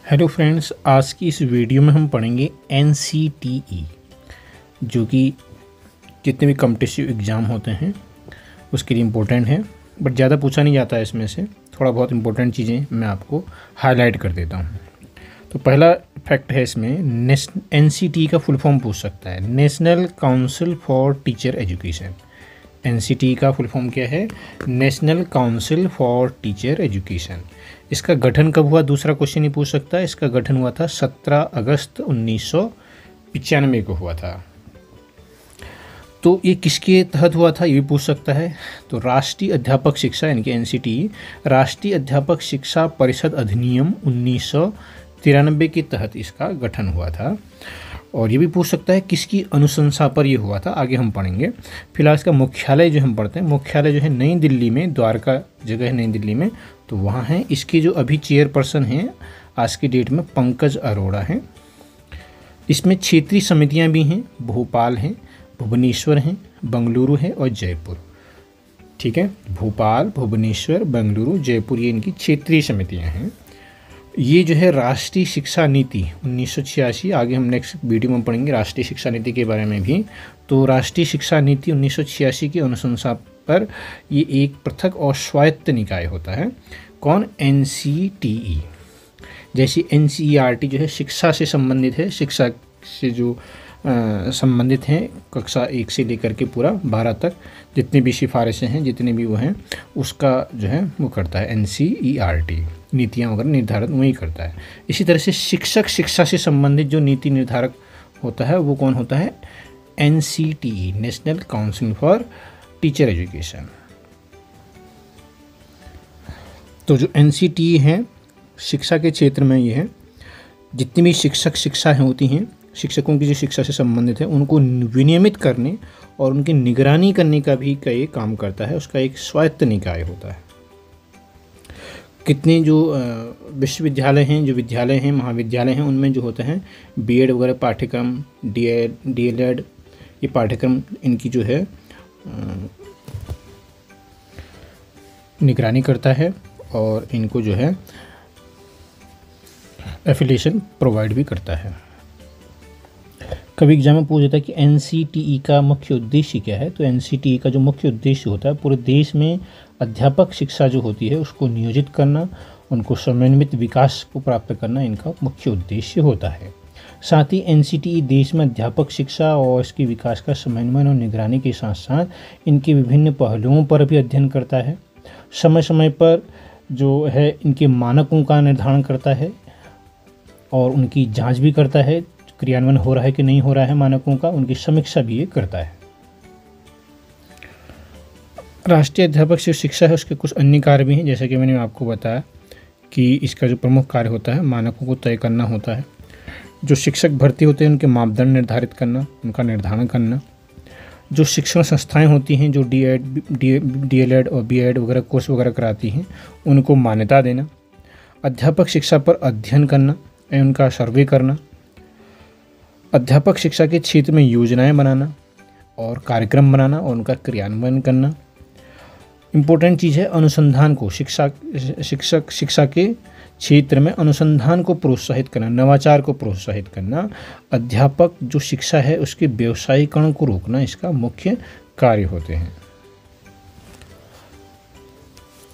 Hello friends, आज की इस वीडियो में हम पढ़ेंगे NCTE, जो कि जितने भी कॉम्पिटिटिव एग्ज़ाम होते हैं उसके लिए इम्पोर्टेंट है। बट ज़्यादा पूछा नहीं जाता है इसमें से, थोड़ा बहुत इम्पोर्टेंट चीज़ें मैं आपको हाईलाइट कर देता हूँ। तो पहला फैक्ट है इसमें, NCTE का फुल फॉर्म पूछ सकता है, national council for teacher education. NCTE का फुल फॉर्म क्या है? National council for teacher education. इसका गठन कब हुआ? दूसरा क्वेश्चन ही पूछ सकता है। इसका गठन हुआ था 17 अगस्त 1995 को हुआ था। तो ये किसके तहत हुआ था ये भी पूछ सकता है। तो राष्ट्रीय अध्यापक शिक्षा यानी कि NCTE राष्ट्रीय अध्यापक शिक्षा परिषद अधिनियम 1993 के तहत इसका गठन हुआ था। और ये भी पूछ सकता है किसकी अनुशंसा पर ये हुआ था, आगे हम पढ़ेंगे। फिलहाल इसका मुख्यालय जो हम पढ़ते हैं, मुख्यालय जो है नई दिल्ली में, द्वारका जगह है नई दिल्ली में, तो वहाँ है। इसके जो अभी चेयरपर्सन हैं आज की डेट में पंकज अरोड़ा हैं। इसमें क्षेत्रीय समितियाँ भी हैं, भोपाल हैं, भुवनेश्वर हैं, बेंगलुरु है और जयपुर। ठीक है, भोपाल, भुवनेश्वर, बेंगलुरु, जयपुर, ये इनकी क्षेत्रीय समितियाँ हैं। ये जो है राष्ट्रीय शिक्षा नीति 1986, आगे हम नेक्स्ट वीडियो में पढ़ेंगे राष्ट्रीय शिक्षा नीति के बारे में भी। तो राष्ट्रीय शिक्षा नीति 1986 की अनुशंसा पर ये एक पृथक और स्वायत्त निकाय होता है। कौन? NCTE। जैसे NCERT जो है शिक्षा से संबंधित है, शिक्षा से जो संबंधित हैं, कक्षा 1 से लेकर के पूरा 12 तक जितनी भी सिफारिशें हैं, जितने भी वो हैं, उसका जो है वो करता है NCERT। नीतियाँ वगैरह निर्धारित वही करता है। इसी तरह से शिक्षक शिक्षा से संबंधित जो नीति निर्धारक होता है वो कौन होता है? NCTE, national council for teacher education. तो जो NCTE है शिक्षा के क्षेत्र में ये है, जितनी भी शिक्षाएँ होती हैं, शिक्षकों की जो शिक्षा से संबंधित है, उनको विनियमित करने और उनकी निगरानी करने का भी कई काम करता है। उसका एक स्वायत्त निकाय होता है। कितने जो विश्वविद्यालय हैं, जो विद्यालय हैं, महाविद्यालय हैं, उनमें जो होते हैं BEd वगैरह पाठ्यक्रम, DLED, ये पाठ्यक्रम इनकी जो है निगरानी करता है और इनको जो है एफिलिएशन प्रोवाइड भी करता है। कभी एग्जाम में पूछ देता है कि NCTE का मुख्य उद्देश्य क्या है। तो NCTE का जो मुख्य उद्देश्य होता है, पूरे देश में अध्यापक शिक्षा जो होती है उसको नियोजित करना, उनको समन्वित विकास को प्राप्त करना इनका मुख्य उद्देश्य होता है। साथ ही NCTE देश में अध्यापक शिक्षा और इसके विकास का समन्वय और निगरानी के साथ साथ इनके विभिन्न पहलुओं पर भी अध्ययन करता है। समय समय पर जो है इनके मानकों का निर्धारण करता है और उनकी जांच भी करता है, क्रियान्वयन हो रहा है कि नहीं हो रहा है मानकों का, उनकी समीक्षा भी ये करता है। राष्ट्रीय अध्यापक शिक्षा है उसके कुछ अन्य कार्य भी हैं, जैसे कि मैंने आपको बताया कि इसका जो प्रमुख कार्य होता है मानकों को तय करना होता है। जो शिक्षक भर्ती होते हैं उनके मापदंड निर्धारित करना, उनका निर्धारण करना। जो शिक्षण संस्थाएं होती हैं जो DLED और BEd वगैरह कोर्स वगैरह कराती हैं, उनको मान्यता देना। अध्यापक शिक्षा पर अध्ययन करना एवं उनका सर्वे करना। अध्यापक शिक्षा के क्षेत्र में योजनाएं बनाना और कार्यक्रम बनाना और उनका क्रियान्वयन करना। इम्पोर्टेंट चीज़ है अनुसंधान को, शिक्षा के क्षेत्र में अनुसंधान को प्रोत्साहित करना, नवाचार को प्रोत्साहित करना। अध्यापक जो शिक्षा है उसके व्यवसायीकरण को रोकना इसका मुख्य कार्य होते हैं।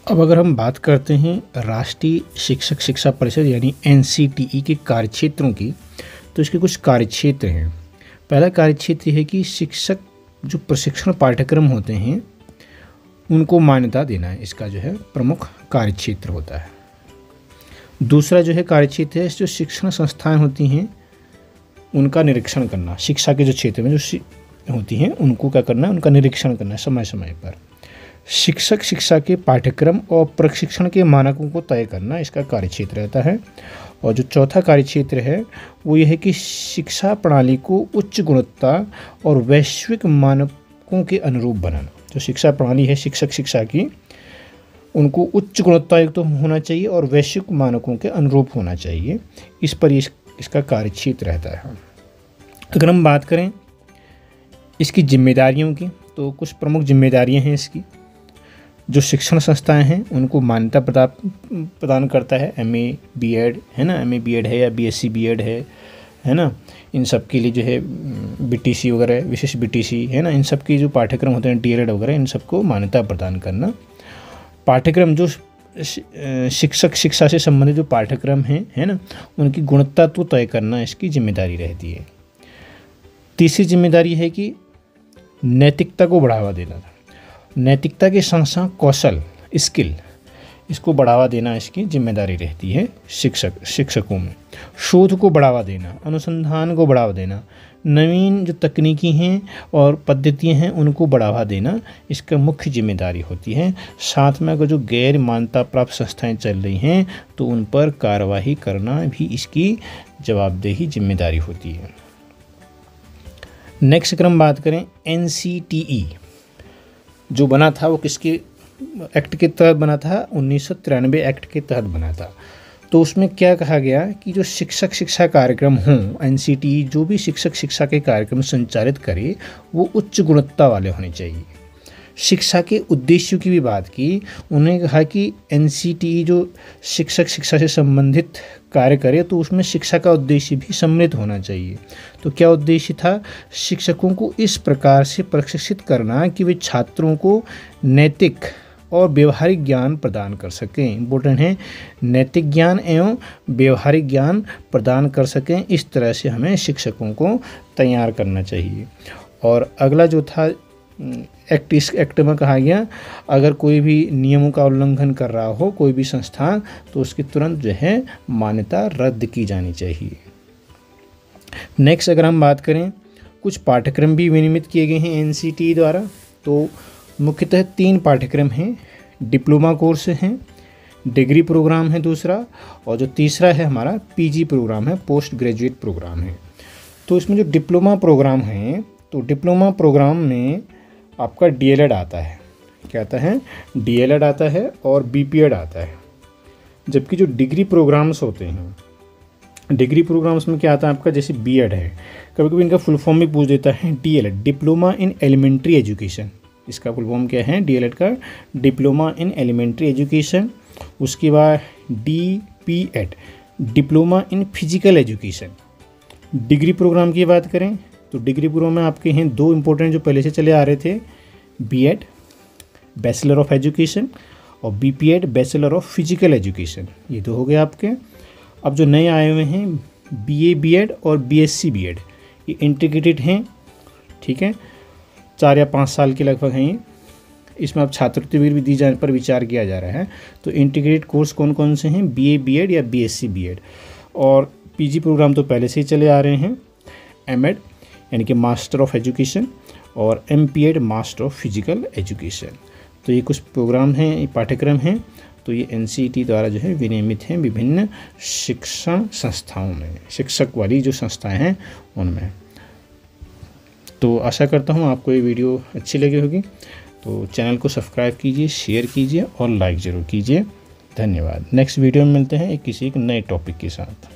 अब अगर हम बात करते हैं राष्ट्रीय शिक्षक शिक्षा परिषद यानी NCTE के कार्यक्षेत्रों की, तो इसके कुछ कार्यक्षेत्र हैं। पहला कार्यक्षेत्र है कि शिक्षक जो प्रशिक्षण पाठ्यक्रम होते हैं उनको मान्यता देना है, इसका जो है प्रमुख कार्यक्षेत्र होता है। दूसरा जो है कार्यक्षेत्र है जो शिक्षण संस्थाएं होती हैं उनका निरीक्षण करना, शिक्षा के जो क्षेत्र में जो होती हैं उनको क्या करना है, उनका निरीक्षण करना है समय समय पर। शिक्षक शिक्षा के पाठ्यक्रम और प्रशिक्षण के मानकों को तय करना इसका कार्यक्षेत्र रहता है। और जो चौथा कार्यक्षेत्र है वो ये है कि शिक्षा प्रणाली को उच्च गुणवत्ता और वैश्विक मानकों के अनुरूप बनाना। जो शिक्षा प्रणाली है शिक्षक शिक्षा की, उनको उच्च गुणवत्ता युक्त तो होना चाहिए और वैश्विक मानकों के अनुरूप होना चाहिए। इस पर इसका कार्यक्षेत्र रहता है। अगर हम बात करें इसकी जिम्मेदारियों की, तो कुछ प्रमुख जिम्मेदारियां हैं इसकी। जो शिक्षण संस्थाएं हैं उनको मान्यता प्रदान करता है। MA BEd है ना, MA BEd है या BSc BEd है ना, इन सब के लिए जो है BTC वगैरह, विशेष BTC है ना, इन सब के जो पाठ्यक्रम होते हैं DLED वगैरह, इन सबको मान्यता प्रदान करना। पाठ्यक्रम जो शिक्षा से संबंधित जो पाठ्यक्रम हैं है ना, उनकी गुणवत्ता तो तय करना इसकी जिम्मेदारी रहती है। तीसरी जिम्मेदारी है कि नैतिकता को बढ़ावा देना। नैतिकता के संग संग कौशल, स्किल, इसको बढ़ावा देना इसकी जिम्मेदारी रहती है शिक्षकों में। शोध को बढ़ावा देना, अनुसंधान को बढ़ावा देना, नवीन जो तकनीकी हैं और पद्धतियां हैं उनको बढ़ावा देना इसका मुख्य जिम्मेदारी होती है। साथ में अगर जो गैर मान्यता प्राप्त संस्थाएं चल रही हैं तो उन पर कार्रवाई करना भी इसकी जवाबदेही जिम्मेदारी होती है। नेक्स्ट अगर हम बात करें NCTE जो बना था वो किसके एक्ट के तहत बना था? 1993 एक्ट के तहत बना था। तो उसमें क्या कहा गया कि जो शिक्षा कार्यक्रम हों, NCTE जो भी शिक्षा के कार्यक्रम संचालित करे वो उच्च गुणवत्ता वाले होने चाहिए। शिक्षा के उद्देश्यों की भी बात की। उन्होंने कहा कि NCTE जो शिक्षा से संबंधित कार्य करे तो उसमें शिक्षा का उद्देश्य भी सम्मिलित होना चाहिए। तो क्या उद्देश्य था? शिक्षकों को इस प्रकार से प्रशिक्षित करना कि वे छात्रों को नैतिक और व्यवहारिक ज्ञान प्रदान कर सकें। इम्पोर्टेंट है, नैतिक ज्ञान एवं व्यवहारिक ज्ञान प्रदान कर सकें। इस तरह से हमें शिक्षकों को तैयार करना चाहिए। और अगला जो था इस एक्ट में कहा गया अगर कोई भी नियमों का उल्लंघन कर रहा हो कोई भी संस्थान तो उसकी तुरंत जो है मान्यता रद्द की जानी चाहिए। नेक्स्ट अगर हम बात करें, कुछ पाठ्यक्रम भी विनियमित किए गए हैं NCTE द्वारा। तो मुख्यतः 3 पाठ्यक्रम हैं। डिप्लोमा कोर्स हैं, डिग्री प्रोग्राम है दूसरा, और जो तीसरा है हमारा PG प्रोग्राम है, पोस्ट ग्रेजुएट प्रोग्राम है। तो इसमें जो डिप्लोमा प्रोग्राम है तो डिप्लोमा प्रोग्राम में आपका DLED आता है। क्या आता है? DLED आता है और BPEd आता है। जबकि जो डिग्री प्रोग्राम्स होते हैं, डिग्री प्रोग्राम्स में क्या आता है आपका? जैसे BEd है, कभी कभी इनका फुल फॉर्म भी पूछ देता है DLED, diploma in elementary education. इसका फुल फॉर्म क्या है? DLED का डिप्लोमा इन एलिमेंट्री एजुकेशन। उसके बाद DPEd, diploma in physical education. Degree programme की बात करें तो डिग्री प्रोग्राम में आपके हैं 2 इंपॉर्टेंट जो पहले से चले आ रहे थे, BEd बैचलर ऑफ एजुकेशन और BPEd bachelor of physical education. ये 2 हो गए आपके। अब जो नए आए हुए हैं BA BEd और BSc BEd, ये इंटीग्रेटेड हैं, ठीक है, 4 या 5 साल के लगभग हैं ये। इसमें अब छात्रवृत्ति भी दी जाने पर विचार किया जा रहा है। तो इंटीग्रेटेड कोर्स कौन कौन से हैं? BA BEd या BSc BEd। और PG प्रोग्राम तो पहले से ही चले आ रहे हैं, MEd यानी कि मास्टर ऑफ एजुकेशन और MPEd master of physical education. तो ये कुछ प्रोग्राम हैं, ये पाठ्यक्रम हैं। तो ये NCTE द्वारा जो है विनियमित हैं विभिन्न शिक्षण संस्थाओं में, शिक्षक वाली जो संस्थाएं हैं उनमें। तो आशा करता हूँ आपको ये वीडियो अच्छी लगी होगी। तो चैनल को सब्सक्राइब कीजिए, शेयर कीजिए और लाइक ज़रूर कीजिए। धन्यवाद। नेक्स्ट वीडियो में मिलते हैं किसी एक नए टॉपिक के साथ।